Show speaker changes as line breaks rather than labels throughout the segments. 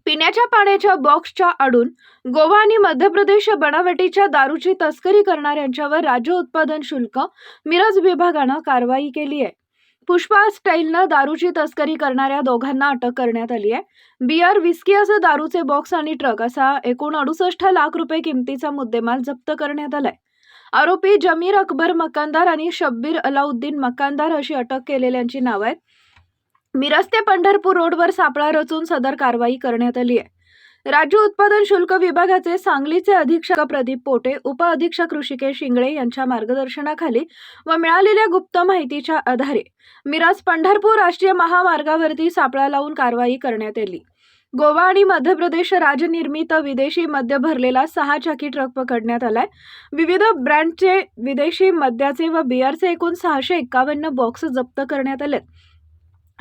पिण्याच्या पाण्याच्या बॉक्सच्या आडून गोवा आणि मध्य प्रदेश बनावटीच्या दारूची तस्करी करणाऱ्यांच्यावर राज्य उत्पादन शुल्क मिरज विभागानं कारवाई केली आहे। पुष्पा स्टाईलनं दारूची तस्करी करणाऱ्या दोघांना अटक करण्यात आली आहे। बियर, विस्की असे दारूचे बॉक्स आणि ट्रक असा एकूण 68 लाख रुपये किमतीचा मुद्देमाल जप्त करण्यात आलाय। आरोपी जमीर अकबर मकानदार आणि शब्बीर अलाउद्दीन मकानदार अशी अटक केलेल्यांची नावं आहेत। मिरज ते पंढरपूर रोडवर सापळा रचून सदर कारवाई करण्यात आली आहे। राज्य उत्पादन शुल्क विभागाचे सांगलीचे अधीक्षक प्रदीप पोटे, उपअधीक्षक ऋषिकेश शिंगळे यांच्या मार्गदर्शनाखाली व मिळालेल्या गुप्त माहितीच्या आधारे मिरज पंढरपूर राष्ट्रीय महामार्गावरती सापळा लावून कारवाई करण्यात आली। गोवा आणि मध्य प्रदेश राज्यनिर्मित विदेशी मद्य भरलेला 6 चाकी ट्रक पकडण्यात आलाय। विविध ब्रँडचे विदेशी मद्याचे व बियरचे एकूण 651 बॉक्स जप्त करण्यात आले।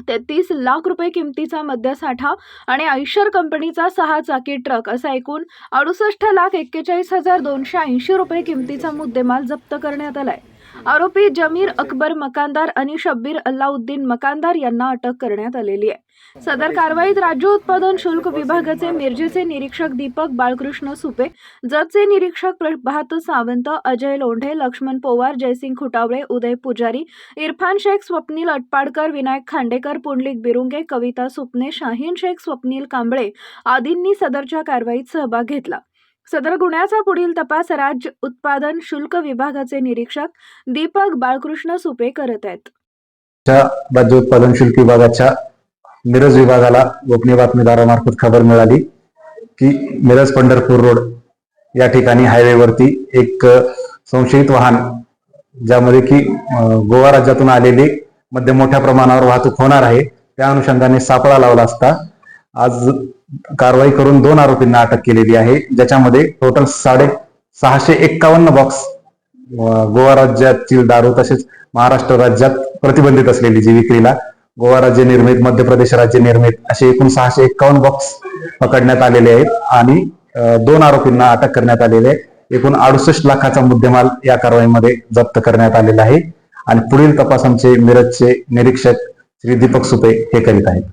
33 लाख रुपये किमतीचा मद्यसाठा आणि आयशर कंपनीचा 6 चाकी ट्रक असा एकूण 68,41,280 रुपये किमतीचा मुद्देमाल जप्त करण्यात आलाय। आरोपी जमीर अकबर मकानदार आणि शब्बीर अलाउद्दीन मकानदार यांना अटक करण्यात आलेली आहे। सदर कारवाईत राज्य उत्पादन शुल्क विभागाचे मिरजेचे निरीक्षक दीपक बाळकृष्ण सुपे, जतचे निरीक्षक प्रभात सावंत, अजय लोंढे, लक्ष्मण पोवार, जयसिंग खुटावळे, उदय पुजारी, इरफान शेख, स्वप्नील अटपाडकर, विनायक खांडेकर, पुंडलिक बिरुंगे, कविता सुपने, शाहीन शेख, स्वप्नील कांबळे आदींनी सदरच्या कारवाईत सहभाग घेतला। सदर गुन्ह्याचा पुढील तपास राज्य उत्पादन शुल्क विभागाचे निरीक्षक दीपक बाळकृष्ण सुपे करत आहेत।
राज्य उत्पादन शुल्क विभागाच्या मिरज विभागाला गोपनीय बातमीदारामार्फत खबर मिळाली की मिरज पंढरपूर रोड या ठिकाणी हायवेवरती एक संशयित वाहन, ज्यामध्ये की गोवा राज्यातून आलेले मध्य मोठ्या प्रमाणावर वाहतूक होणार आहे, त्या अनुषंगाने सापळा लावला असता आज कारवाई करून 2 आरोपींना अटक केलेली आहे, ज्याच्यामध्ये टोटल 651 बॉक्स गोवा राज्यातील दारू तसेच महाराष्ट्र राज्यात प्रतिबंधित असलेली जी विक्रीला गोवा राज्य निर्मित, मध्य प्रदेश राज्य निर्मित असे एकूण 651 बॉक्स पकडण्यात आलेले आहेत आणि 2 आरोपींना अटक करण्यात आलेले आहे। एकूण 68 लाखाचा मुद्देमाल या कारवाईमध्ये जप्त करण्यात आलेला आहे आणि पुढील तपास आमचे मिरजचे निरीक्षक श्री दीपक सुपे हे करीत आहेत।